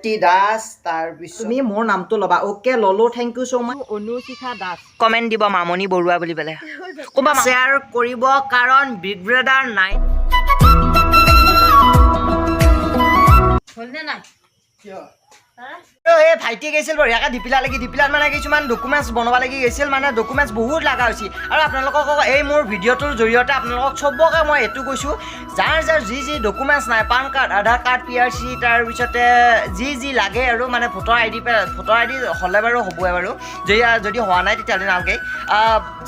ভাইটি দাস তাৰপিছত তুমি মোৰ নামটো ল'বা ওকে ললো থেংক ইউ সো মাচ অনুশিখা দাস কমেন্ট দিব মামনি বৰুৱা বুলি পেলে কোবা শেয়াৰ কৰিব কাৰণ বিগ ব্ৰাদাৰ 9 হলনে নাই কিয় এই ভাইটি গৈছিল বঢ়িয়াকৈ ডিপিলা লাগি ডিপিলাত মানে কিছুমান ডকুমেণ্টছ বনাব লাগি গৈছিল মানে ডকুমেণ্টছ বহুত লগা হৈছিল আৰু আপোনালোকক এই মোৰ ভিডিঅ'টোৰ জৰিয়তে আপোনালোকক চবকে মই এইটো কৈছোঁ যাৰ যাৰ যি যি ডকুমেণ্টছ নাই পান কাৰ্ড আধাৰ কাৰ্ড PRC তাৰপিছতে যি লাগে আৰু মানে ভোটাৰ আই ডি হ'লে বাৰু হ'বই বাৰু যদি হোৱা নাই তেতিয়াহ'লে নালাগে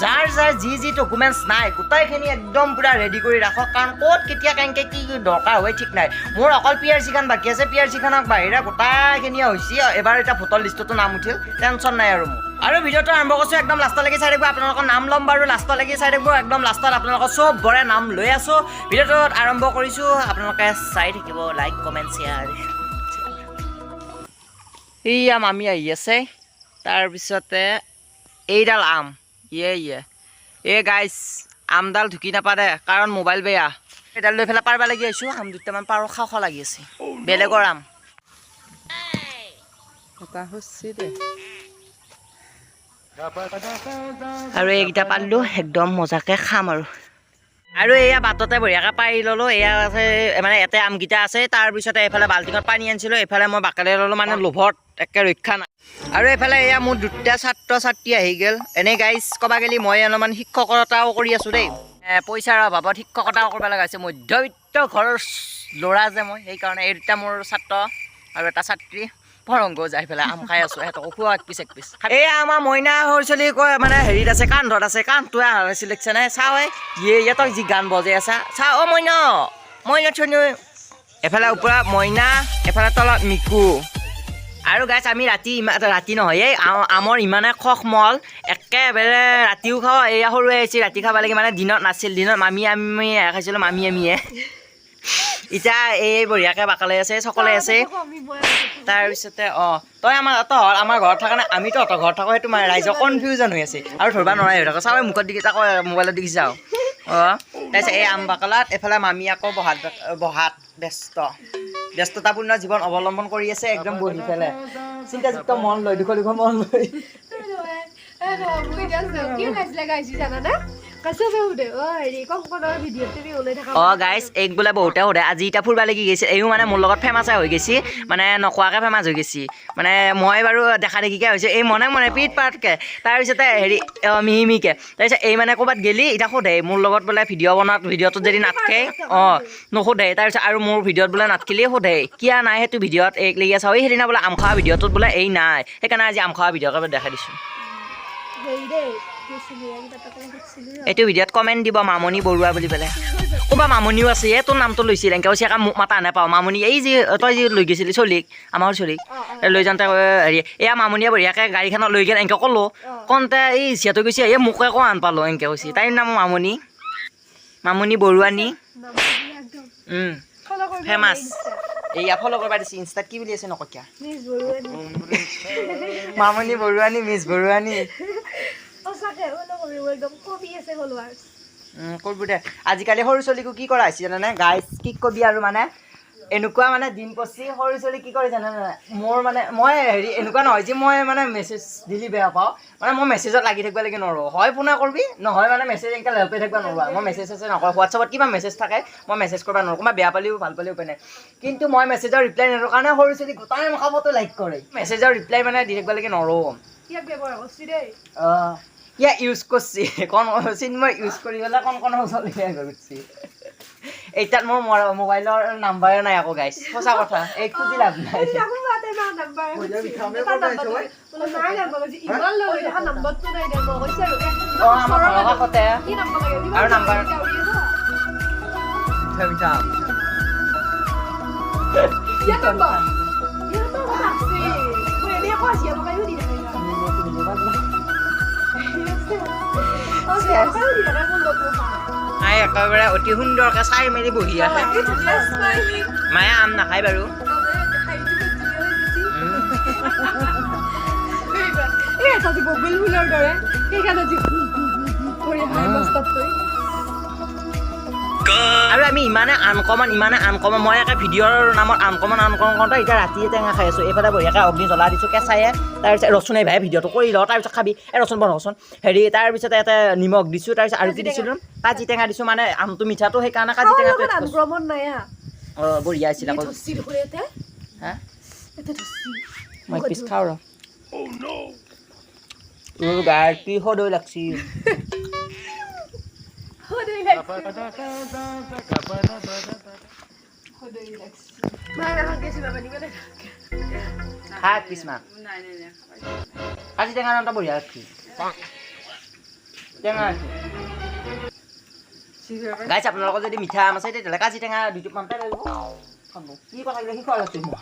যাৰ যাৰ যি ডকুমেণ্টছ নাই গোটেইখিনি একদম পূৰা ৰেডি কৰি ৰাখক কাৰণ ক'ত কেতিয়া কেনেকৈ কি দৰকাৰ হয় ঠিক নাই মোৰ অকল PRC খন বাকী আছে PRC খনক বাহিৰে গোটেইখিনি হৈছে এবাৰ এটা ভোটাৰ লিষ্টতো নাম উঠিল টেনশ্যন নাই আৰু মোৰ আৰু ভিডিঅ'টো আৰম্ভ কৰিছোঁ একদম লাষ্টলৈকে চাই থাকিব আপোনালোকৰ নাম ল'ম বাৰু লাষ্টলৈকে চাই থাকিব একদম লাষ্টত আপোনালোকৰ চবৰে নাম লৈ আছোঁ ভিডিঅ'টোত আৰম্ভ কৰিছোঁ আপোনালোকে চাই থাকিব লাইক কমেণ্ট শ্বেয়াৰ এইয়া মামী আহি আছে তাৰপিছতে এইডাল আম এই গাইছ আমডাল ঢুকি নাপাৰে কাৰণ মোবাইল বেয়া এইডাল লৈ পেলাই পাৰবা লাগি আহিছোঁ আম দুটামান পাৰ খাওঁ লাগি আছে বেলেগৰ আম আৰু এইকেইটা পালোঁ একদম মজাকৈ খাম আৰু এয়া বাটতে বঢ়িয়াকৈ পাৰি ল'লোঁ এয়া আছে মানে ইয়াতে আমকেইটা আছে তাৰপিছতে এইফালে বাল্টিঙত পানী আনিছিলোঁ এইফালে মই বাকেৰে ল'লোঁ মানে লোভত একে ৰক্ষা নাই আৰু এইফালে এয়া মোৰ দুটা ছাত্ৰ ছাত্ৰী আহি গ'ল এনেই গাইজ ক'বা গ'লে মই অলপমান শিক্ষকতাও কৰি আছোঁ দেই পইচাৰ অভাৱত শিক্ষকতাও কৰিব লগা হৈছে মধ্যবিত্ত ঘৰৰ ল'ৰা যে মই সেইকাৰণে এই দুটা মোৰ ছাত্ৰ আৰু এটা ছাত্ৰী ভৰংগ যাই পেলাই আম খাই আছোঁ সিহঁতক খোৱা এক পিছ এই আমাৰ মইনা সৰু ছোৱালী কয় মানে হেৰিত আছে কান্ধত আছে কান্ধটোৱে হাৰাইছিল দেখিছেনে চাওঁ ইহঁতক যি গান বজাই আছা চাওঁ অ' মইনা থৈ এফালে ওপৰত মইনা এফালে তলত মিকু আৰু গাইছ আমি ৰাতি নহয় এই আমৰ ইমানে খখ মল একেবাৰে ৰাতিও খাওঁ এয়া সৰুৱে আহিছে ৰাতি খাব লাগে মানে দিনত নাছিল দিনত আমি খাইছিলোঁ আমিয়ে এতিয়া এই বঢ়িয়াকৈ বাকালে আছে চকলে আছে তাৰপিছতে তই আমাৰ ঘৰত থকা নাই আমি তহঁতৰ ঘৰত থাকোঁ সেইটো মানে ৰাইজৰ কনফিউজন হৈ আছে আৰু ধৰিব নোৱাৰে হৈ থাকোঁ চাওঁ মুখত দেখি তাকো মোবাইলত দেখি যাওঁ তাৰপিছত এই আম বাকলাত এফালে মামী আকৌ বহাত ব্যস্ততাপূৰ্ণ জীৱন অৱলম্বন কৰি আছে একদম বহি পেলাই চিন্তাযুক্ত মন লৈ দুখ মন লৈ গাইছ এইক বোলে বহুতে সোধে আজি এতিয়া ফুৰিব লাগি গৈছে এইও মানে মোৰ লগত ফেমাছে হৈ গৈছে মানে নকোৱাকৈ ফেমাছ হৈ গৈছে মানে মই বাৰু দেখা দেখিকৈ হৈছোঁ এই মনে পিট পাটকৈ তাৰপিছতে হেৰি মিহিমিকৈ তাৰপিছত এই মানে ক'ৰবাত গেলি এতিয়া সোধে মোৰ লগত বোলে ভিডিঅ'টোত যদি নাথাকে নোসোধে তাৰপিছত আৰু মোৰ ভিডিঅ'ত বোলে নাথাকিলেই সোধে কিয় নাই সেইটো ভিডিঅ'ত এইক লাগি আছে এই সেইদিনা বোলে আম খোৱা ভিডিঅ'টোত বোলে এই নাই সেইকাৰণে আজি আম খোৱা ভিডিঅ'কে দেখাই দিছোঁ এইটো ভিডিঅ'ত কমেণ্ট দিব মামনি বৰুৱা বুলি পেলাই ক'বা মামনিও আছে তোৰ নামটো লৈছিল এনেকৈ কৈছে মোক মাতা নাপাওঁ মামনি এই যি তই যি লৈ গৈছিলি চলিক আমাৰ চলিক লৈ যাওঁতে হেৰি এয়া মামনিয়ে বঢ়িয়াকৈ গাড়ীখনত লৈ গ'ল এনেকৈ ক'লোঁ কওঁতে এই যিহেতু কৈছে এই মোকে আকৌ আন পালোঁ এনেকৈ কৈছে তাইৰ নাম মামনি বৰুৱানী ফেমাছ এয়া ফ'ল' কৰিব দিছে ইনষ্টাত কি বুলি আছে নকীয়া মামনি বৰুৱানী মিছ বৰুৱানী কৰিব দে আজিকালি সৰু ছোৱালীকো কি কৰা হৈছে জানানে গাইজ কি কবি আৰু মানে এনেকুৱা মানে দিন পচি সৰু ছোৱালী কি কৰে জানানে মোৰ মানে মই হেৰি এনেকুৱা নহয় যে মই মানে মেছেজ দিলি বেয়া পাওঁ মানে মই মেছেজত লাগি থাকিব লাগে নোৱাৰোঁ হয় ফোনে কৰিবি নহয় মানে মেছেজ এনেকৈ হেল্প কৰি থাকিব নোৱাৰোঁ মই মেছেজ নকৰোঁ হোৱাটছআপত কিবা মেছেজ থাকে মই মেছেজ কৰিব নোৱাৰোঁ কোনোবা বেয়া পালেও ভাল পালেও উপায় নাই কিন্তু মই মেছেজৰ ৰিপ্লাই নিদিওঁ কাৰণে সৰু ছোৱালী গোটাই মুখা ফটো লাইক কৰে মেছেজৰ ৰিপ্লাই মানে দি থাকিব লাগে নোৱাৰোঁ ইয়া ইউজ কৰিছে মই ইউজ কৰি পেলাই কণ চলিহে কৰিছে এইটাত মোৰ মোবাইলৰ নাম্বাৰে নাই আকৌ গাইছ সঁচা কথা এই খুজি লাভ নাই আমাৰ ঘৰৰ কাষতে আৰু নাম্বাৰ একেবাৰে অতি সুন্দৰকৈ চাই মেলি বহি আছে মায়ে আম নাখায় বাৰু আৰু আমি ইমানে আনকমন মই একে ভিডিঅ'ৰ নামত আনকমন কৰোঁতে এতিয়া ৰাতিয়ে টেঙা খাই আছোঁ এইফালে বঢ়িয়াকৈ অগ্নি জ্বলা দিছোঁ কেঁচায়ে তাৰপিছত ৰচুন এই ভাই ভিডিঅ'টো কৰি লওঁ তাৰপিছত খাবি ৰচুন বনাওঁচোন হেৰি তাৰপিছত ইয়াতে নিমখ দিছোঁ তাৰপিছত আৰু কি দিছিলোঁ কাজি টেঙা দিছোঁ মানে আমটো মিঠাটো সেইকাৰণে কাজি টেঙাটো অঁ বঢ়িয়া আছিল আকৌ হা মই পিছ খাওঁ ৰ তোৰ গাৰ কি সদৈ লাগছি খা পিছমা কাজি টেঙাৰ নামটা বঢ়িয়া লাগছি টেঙা গাইছ আপোনালোকৰ যদি মিঠা আম আছে তেতিয়াহ'লে কাজি টেঙা 2 টোপমান পাই লাগিব কি কথা কি খোৱা লাগছে মই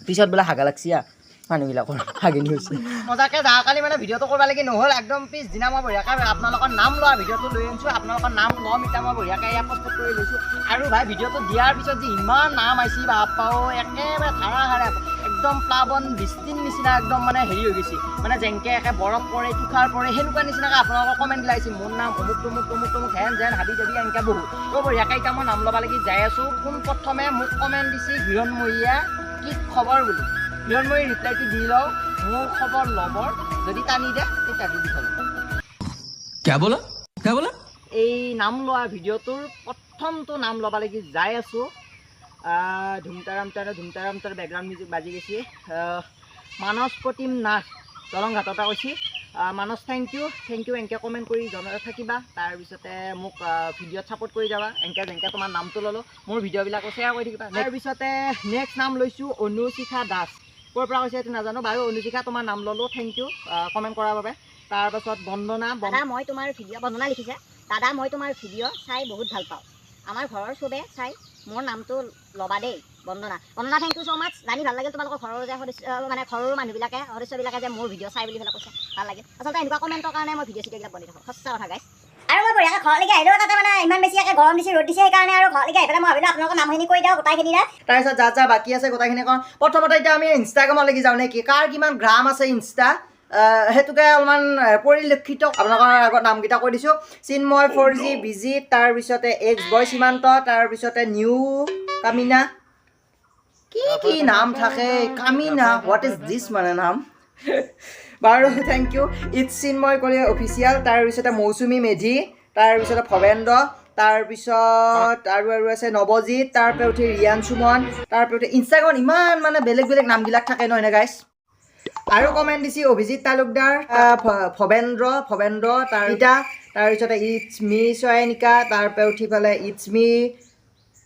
পিছত বোলে হাগা লাগছি মানুহবিলাকৰ হাগিনি হৈছে মজাকৈ কালি মানে ভিডিঅ'টো কৰিব লাগি নহ'ল একদম পিছদিনা মই বঢ়িয়াকৈ আপোনালোকৰ নাম লোৱা ভিডিঅ'টো লৈ আনিছোঁ আপোনালোকৰ নাম ল'ম এতিয়া মই বঢ়িয়াকৈ এয়া প্ৰস্তুত কৰি লৈছোঁ আৰু ভাই ভিডিঅ'টো দিয়াৰ পিছত যে ইমান নাম আহিছে বাপাও একেবাৰে ধাৰাসাৰে একদম প্লাৱন বৃষ্টিৰ নিচিনা একদম মানে হেৰি হৈ গৈছে মানে যেনেকৈ একে বৰফ পৰে তুষাৰ পৰে সেনেকুৱা নিচিনাকৈ আপোনালোকৰ কমেণ্ট দিলাইছে মোৰ নাম অমুক তমুক হেন যেন হাবি যাবি এনেকৈ বহুত তো বঢ়িয়াকৈ এতিয়া মই নাম ল'ব লাগি যাই আছোঁ পোনপ্ৰথমে মোক কমেণ্ট দিছে হিৰণময়ীয়ে কি খবৰ বুলি হিৰণময়ী ৰিপ্লাইটো দি লওঁ মোৰ খবৰ ল'বৰ যদি টানি দে তেতিয়া দি থ'ব এই নাম লোৱা ভিডিঅ'টোৰ প্ৰথমটো নাম ল'ব লাগি যাই আছোঁ ধুমতাৰাম তাৰ বেকগ্ৰাউণ্ড মিউজিক বাজি গৈছে মানস প্ৰতিম নাথ দলং ঘাটতে কৈছে মানস থেংক ইউ এনেকৈ কমেণ্ট কৰি জনাই থাকিবা তাৰপিছতে মোক ভিডিঅ'ত ছাপোৰ্ট কৰি যাবা যেনেকৈ তোমাৰ নামটো ল'লোঁ মোৰ ভিডিঅ'বিলাকো শ্বেয়াৰ কৰি থাকিবা তাৰপিছতে নেক্সট নাম লৈছোঁ অনুশিখা দাস ক'ৰ পৰা কৈছে এইটো নাজানো বাৰু অনুশিখা তোমাৰ নাম ল'লোঁ থেংক ইউ কমেণ্ট কৰাৰ বাবে তাৰপাছত বন্দনা মই তোমাৰ ভিডিঅ' বন্দনা লিখিছে দাদা মই তোমাৰ ভিডিঅ' চাই বহুত ভাল পাওঁ আমাৰ ঘৰৰ চবে চাই মোৰ নামটো ল'বা দেই বন্দনা থেংক ইউ ছ' মাছ জানি ভাল লাগিল তোমালোকৰ ঘৰৰ যে মানে ঘৰৰ মানুহবিলাকে সদস্যবিলাকে যে মোৰ ভিডিঅ' চাই বুলি পেলাই কৈছে ভাল লাগিল আচলতে এনেকুৱা কমেণ্টৰ কাৰণে মই ভিডিঅ' চিডিঅ'বিলাক বনি থাকোঁ সঁচা কথা গাইছ আৰু মই বঢ়িয়াকৈ ঘৰলৈকে আহিলোঁ তাতে মানে ইমান বেছি গৰম দিছে ৰ'দ দিছে সেইকাৰণে আৰু ঘৰলৈকে আহি পেলাই মই ভাবিলোঁ আপোনালোকৰ নামখিনি কৈ দিওঁ গোটাইখিনিৰে তাৰপিছত যা বাকী আছে গোটাইখিনি কওঁ প্ৰথমতে এতিয়া আমি ইনষ্টাগ্ৰামলৈকে যাওঁ নেকি কাৰ কিমান গ্ৰাম আছে ইনষ্টা সেইটোকে অলপমান পৰিলক্ষিত আপোনালোকৰ আগত নামকেইটা কৈ দিছোঁ চিন্ময় 4G বিজিত তাৰপিছতে এক্স বয় সীমান্ত তাৰপিছতে নিউ কামিনা কি নাম থাকে কামিনা হোৱাট ইজ দিছ মানে নাম বাৰু থেংক ইউ ইটছ চিন্ময় কৰি অফিচিয়েল তাৰপিছতে মৌচুমী মেধি তাৰপিছতে ভৱেন্দ্ৰ তাৰপিছত আৰু আছে নৱজিত তাৰপৰা উঠি ৰিয়ান সুমন তাৰপৰা উঠি ইনষ্টাগ্ৰামত ইমান মানে বেলেগ নামবিলাক থাকে নহয় নে গাইছ আৰু কমেণ্ট দিছে অভিজিত তালুকদাৰ ভৱেন্দ্ৰ তাৰপিছতে ইটছ মি চয়নিকা তাৰপৰা উঠি পেলাই ইটছ মি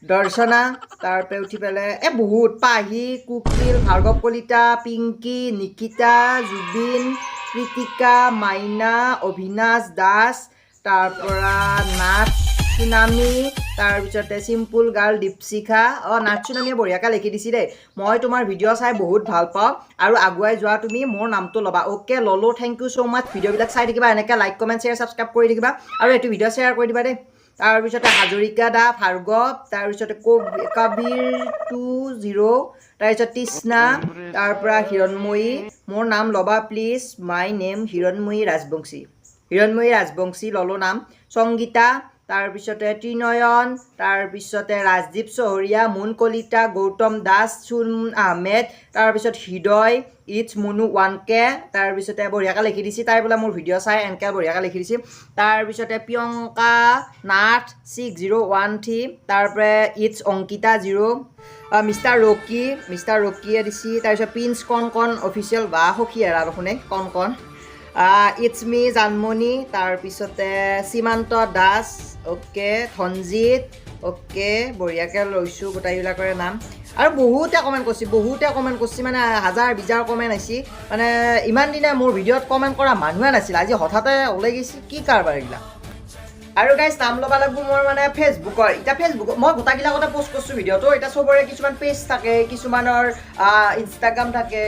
দৰ্শনা তাৰপৰা উঠি পেলাই বহুত পাহি কুকিল ভাৰ্গৱ কলিতা পিংকি নিকিতা জুবিন কৃতিকা মাইনা অভিনাশ দাস তাৰপৰা নাথ চুনামী তাৰপিছতে চিম্পুল গাৰ্ল দীপশিখা নাথ চুনামীয়ে বঢ়িয়াকৈ লিখি দিছে দেই মই তোমাৰ ভিডিঅ' চাই বহুত ভাল পাওঁ আৰু আগুৱাই যোৱা তুমি মোৰ নামটো ল'বা অ'কে ল'লোঁ থেংক ইউ ছ' মাছ ভিডিঅ'বিলাক চাই থাকিবা এনেকৈ লাইক কমেণ্ট শ্বেয়াৰ ছাবস্ক্ৰাইব কৰি থাকিবা আৰু এইটো ভিডিঅ' শ্বেয়াৰ কৰি দিবা দেই তাৰপিছতে হাজৰিকা দা ভাৰ্গৱ তাৰপিছতে কবিৰ20 তাৰপিছত তৃষ্ণা তাৰপৰা হিৰণময়ী মোৰ নাম ল'বা please my name Hiranmayee Rajbongshi ল'লোঁ নাম সংগীতা তাৰপিছতে ত্ৰিনয়ন তাৰপিছতে ৰাজদীপ চহৰীয়া মুন কলিতা গৌতম দাস চুন আহমেদ তাৰপিছত হৃদয় ইটছ মুনু 1K তাৰপিছতে বঢ়িয়াকৈ লিখি দিছে তাই বোলে মোৰ ভিডিঅ' চাই এনেকৈ বঢ়িয়াকৈ লিখি দিছে তাৰপিছতে প্ৰিয়ংকা নাথ 6013 তাৰপৰা ইটছ অংকিতা 0 মিষ্টাৰ ৰকিয়ে দিছে তাৰপিছত প্ৰিন্স কণ অফিচিয়েল বা সখী এৰা শুনে কণ ইটছ মি জানমণি তাৰপিছতে সীমান্ত দাস অ'কে ধনজিত অ'কে বঢ়িয়াকৈ লৈছোঁ গোটাইবিলাকৰে নাম আৰু বহুতে কমেণ্ট কৰিছে মানে হাজাৰ বিজাৰ কমেণ্ট আহিছে মানে ইমান দিনে মোৰ ভিডিঅ'ত কমেণ্ট কৰা মানুহে নাছিল আজি হঠাতে ওলাই গৈছে কি কাৰবাৰ এইবিলাক আৰু গাইজ নাম ল'বা লাগব মোৰ মানে ফেচবুকৰ এতিয়া ফেচবুক মই গোটাগিলা কথা পোষ্ট কৰিছোঁ ভিডিঅ'টো এতিয়া চবৰে কিছুমান পেজ থাকে কিছুমানৰ ইনষ্টাগ্ৰাম থাকে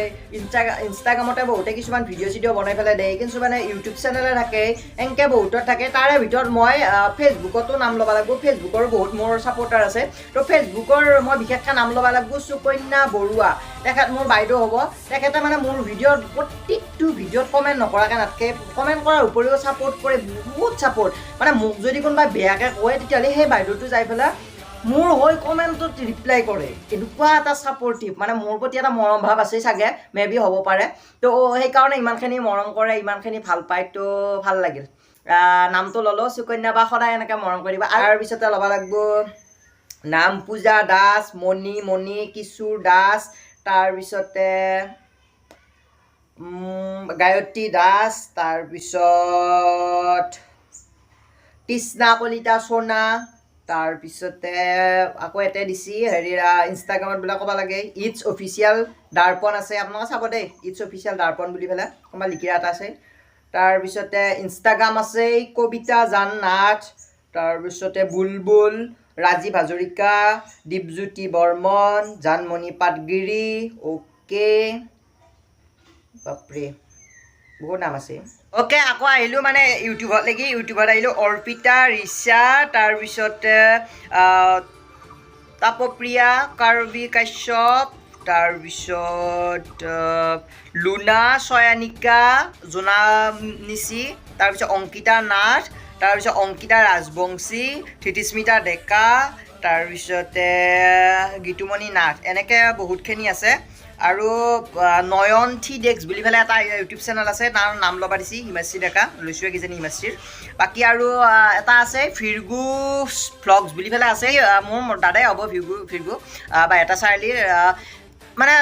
ইনষ্টাগ্ৰামতে বহুতে কিছুমান ভিডিঅ' চিডিঅ' বনাই পেলাই দিয়ে কিছুমানে ইউটিউব চেনেলে থাকে এনেকৈ বহুতৰ থাকে তাৰে ভিতৰত মই ফেচবুকতো নাম ল'ব লাগিব ফেচবুকৰো বহুত মোৰ ছাপৰ্টাৰ আছে তো ফেচবুকৰ মই বিশেষকৈ নাম ল'ব লাগিব সুকন্যা বৰুৱা তেখেত মোৰ বাইদেউ হ'ব তেখেতে মানে মোৰ ভিডিঅ'ত প্ৰত্যেকটো ভিডিঅ'ত কমেণ্ট নকৰাকৈ নাথাকে কমেণ্ট কৰাৰ উপৰিও ছাপৰ্ট কৰে বহুত ছাপৰ্ট মানে মোক যদি কোনোবাই বেয়াকৈ কয় তেতিয়াহ'লে সেই বাইদেউটো যাই পেলাই মোৰ হৈ কমেণ্টত ৰিপ্লাই কৰে এনেকুৱা এটা ছাপৰ্টিভ মানে মোৰ প্ৰতি এটা মৰম ভাৱ আছে চাগে মেবি হ'ব পাৰে তো সেইকাৰণে ইমানখিনি মৰম কৰে ইমানখিনি ভাল পায় তো ভাল লাগিল নামটো ল'লোঁ সুকন্যা বা সদায় এনেকৈ মৰম কৰিবা আৰু পিছতে ল'ব লাগিব নাম পূজা দাস মণি কিশোৰ দাস তাৰপিছতে গায়ত্ৰী দাস তাৰপিছত তৃষ্ণা কলিতা সোণা তাৰপিছতে আকৌ এটা দিছি হেৰি ইনষ্টাগ্ৰামত বোলে ক'ব লাগে ইটছ অফিচিয়েল দাৰ্পণ আছে আপোনালোকে চাব দেই ইটছ অফিচিয়েল দাৰ্পণ বুলি পেলাই কোনোবা লিখি এটা আছে তাৰপিছতে ইনষ্টাগ্ৰাম আছে কবিতা জান নাথ তাৰপিছতে বুলবুল ৰাজীৱ হাজৰিকা দীপজ্যোতি বৰ্মন জানমণি পাটগিৰি অ'কে বাপৰে বহুত নাম আছে অ'কে আকৌ আহিলোঁ মানে ইউটিউবত আহিলোঁ অৰ্পিতা ৰিচা তাৰপিছতে তাপপ্ৰিয়া কাৰ্বি কাশ্যপ তাৰপিছত লুনা ছয়ানিকা জোনা নিচি তাৰপিছত অংকিতা নাথ তাৰপিছত অংকিতা ৰাজবংশী ধৃতিস্মিতা ডেকা তাৰপিছতে গীতুমণি নাথ এনেকৈ বহুতখিনি আছে আৰু নয়ন থি ডেক্স বুলি পেলাই এটা ইউটিউব চেনেল আছে তাৰ নাম ল'বা দিছে হিমাশ্ৰী ডেকা লৈছোৱে কিজানি হিমাশ্ৰীৰ বাকী আৰু এটা আছে ফিৰগুছ ভ্লগছ বুলি পেলাই আছে মোৰ দাদাই হ'ব ফিৰগু বা এটা চাৰ্লিৰ মানে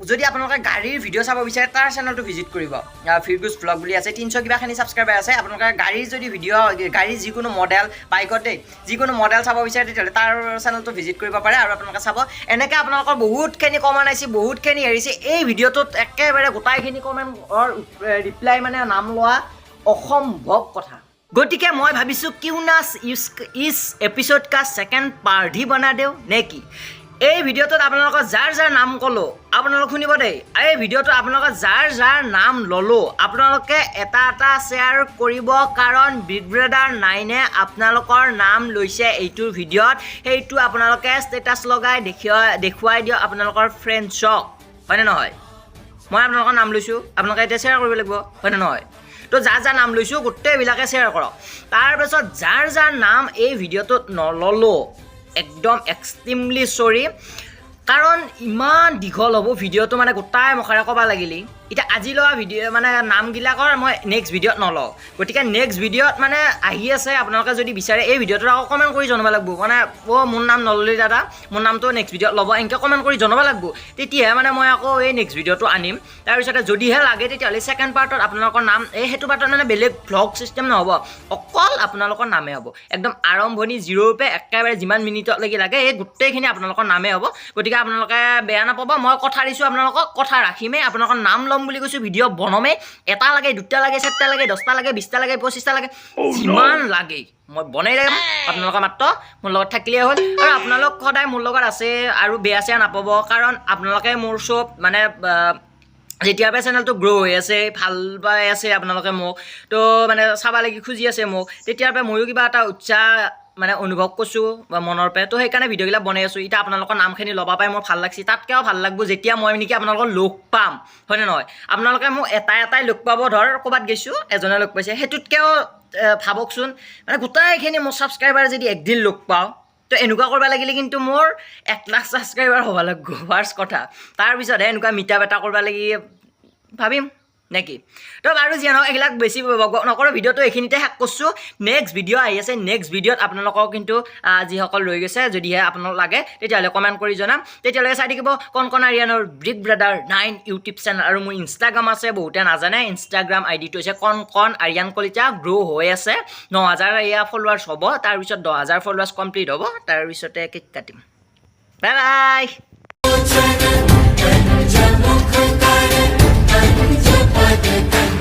যদি আপোনালোকে গাড়ীৰ ভিডিঅ' চাব বিচাৰে তাৰ চেনেলটো ভিজিট কৰিব ফিৰগুছ ভ্লগ বুলি আছে 300 কিবাখিনি ছাবস্ক্ৰাইবাৰ আছে আপোনালোকে গাড়ীৰ যদি গাড়ীৰ যিকোনো মডেল বাইকত দেই যিকোনো মডেল চাব বিচাৰে তেতিয়াহ'লে তাৰ চেনেলটো ভিজিট কৰিব পাৰে আৰু আপোনালোকে চাব এনেকৈ আপোনালোকৰ বহুতখিনি কমেণ্ট আহিছে বহুতখিনি এৰিছে এই ভিডিঅ'টোত একেবাৰে গোটাইখিনি কমেণ্টৰ ৰিপ্লাই মানে নাম লোৱা অসম্ভৱ কথা গতিকে মই ভাবিছোঁ কিউ না ইছ এপিছ'ড কা ছেকেণ্ড পাৰ্ট ही বনা দেও নে কি এই ভিডিঅ'টোত আপোনালোকৰ যাৰ নাম ক'লোঁ আপোনালোক শুনিব দেই এই ভিডিঅ'টো আপোনালোকে যাৰ নাম ল'লোঁ আপোনালোকে এটা শ্বেয়াৰ কৰিব কাৰণ বিগ ব্ৰাদাৰ 9এ আপোনালোকৰ নাম লৈছে এইটোৰ ভিডিঅ'ত সেইটো আপোনালোকে ষ্টেটাছ লগাই দেখুৱাই দিয়ক আপোনালোকৰ ফ্ৰেণ্ডছক হয়নে নহয় মই আপোনালোকৰ নাম লৈছোঁ আপোনালোকে এতিয়া শ্বেয়াৰ কৰিব লাগিব হয়নে নহয় তো যাৰ নাম লৈছোঁ গোটেইবিলাকে শ্বেয়াৰ কৰক তাৰপিছত যাৰ নাম এই ভিডিঅ'টোত নল'লোঁ একদম এক্সট্ৰিমলি চৰি কাৰণ ইমান দীঘল হ'ব ভিডিঅ'টো মানে গোটাই মুখেৰে ক'ব লাগিলি এতিয়া আজি লোৱা ভিডিঅ' মানে নামবিলাকৰ মই নেক্সট ভিডিঅ'ত নলওঁ গতিকে নেক্সট ভিডিঅ'ত মানে আহি আছে আপোনালোকে যদি বিচাৰে এই ভিডিঅ'টো আকৌ কমেণ্ট কৰি জনাব লাগিব মানে মোৰ নাম নল'লি দাদা মোৰ নামটো নেক্সট ভিডিঅ'ত ল'ব এনেকৈ কমেণ্ট কৰি জনাব লাগিব তেতিয়াহে মানে মই আকৌ এই নেক্সট ভিডিঅ'টো আনিম তাৰপিছতে যদিহে লাগে তেতিয়াহ'লে ছেকেণ্ড পাৰ্টত আপোনালোকৰ নাম সেইটো পাৰ্টত মানে বেলেগ ভ্লগ ছিষ্টেম নহ'ব অকল আপোনালোকৰ নামেই হ'ব একদম আৰম্ভণি 0ৰ পৰা একেবাৰে যিমান মিনিটলৈকে লাগে এই গোটেইখিনি আপোনালোকৰ নামেই হ'ব গতিকে আপোনালোকে বেয়া নাপাব মই কথা দিছোঁ আপোনালোকক কথা ৰাখিমেই আপোনালোকৰ নাম ল'ম বুলি কৈছোঁ ভিডিঅ' বনামেই এটা লাগে দুটা লাগে 7টা লাগে 10টা লাগে 20টা লাগে 25টা লাগে যিমান লাগে মই বনাই দিম আপোনালোকে মাত্ৰ মোৰ লগত থাকিলেই হ'ল আৰু আপোনালোক সদায় মোৰ লগত আছে আৰু বেয়া চেয়া নাপাব কাৰণ আপোনালোকে মোৰ চব মানে যেতিয়াৰ পৰা চেনেলটো গ্ৰ' হৈ আছে ভাল পাই আছে আপোনালোকে মোক তো মানে চাব লাগি খুজি আছে মোক তেতিয়াৰ পৰা ময়ো কিবা এটা উৎসাহ মানে অনুভৱ কৰিছোঁ বা মনৰ পৰা তো সেইকাৰণে ভিডিঅ'বিলাক বনাই আছোঁ এতিয়া আপোনালোকৰ নামখিনি ল'ব পাই মোৰ ভাল লাগছে তাতকৈও ভাল লাগিব যেতিয়া মই নেকি আপোনালোকৰ লগ পাম হয়নে নহয় আপোনালোকে মোক এটাই লগ পাব ধৰ ক'ৰবাত গৈছোঁ এজনে লগ পাইছে সেইটোতকৈও ভাবকচোন মানে গোটেইখিনি মোৰ ছাবস্ক্ৰাইবাৰ যদি একদিন লগ পাওঁ তো এনেকুৱা কৰিব লাগিলে কিন্তু মোৰ 1 লাখ ছাবস্ক্ৰাইবাৰ হ'ব লাগিব ফাৰ্ষ্ট কথা তাৰপিছতহে এনেকুৱা মিটাপ এটা কৰিব লাগি ভাবিম নেকি তো আৰু যি নহওক এইবিলাক বেছি নকৰোঁ ভিডিঅ'টো এইখিনিতে শেষ কৰিছোঁ নেক্সট ভিডিঅ' আহি আছে নেক্সট ভিডিঅ'ত আপোনালোকক কিন্তু যিসকল ৰৈ গৈছে যদিহে আপোনালোক লাগে তেতিয়াহ'লে কমেণ্ট কৰি জনাম তেতিয়ালৈকে চাই থাকিব কণ আৰিয়ানৰ বিগ ব্ৰাদাৰ 9 ইউটিউব চেনেল আৰু মোৰ ইনষ্টাগ্ৰাম আছে বহুতে নাজানে ইনষ্টাগ্ৰাম আইডিটো হৈছে কণ আৰিয়ান কলিতা গ্ৰ' হৈ আছে 9000 ফলোৱাৰ্ছ হ'ব তাৰপিছত 10,000 ফলোৱাৰ্ছ কমপ্লিট হ'ব তাৰপিছতে কেক কাটিম বাই বাই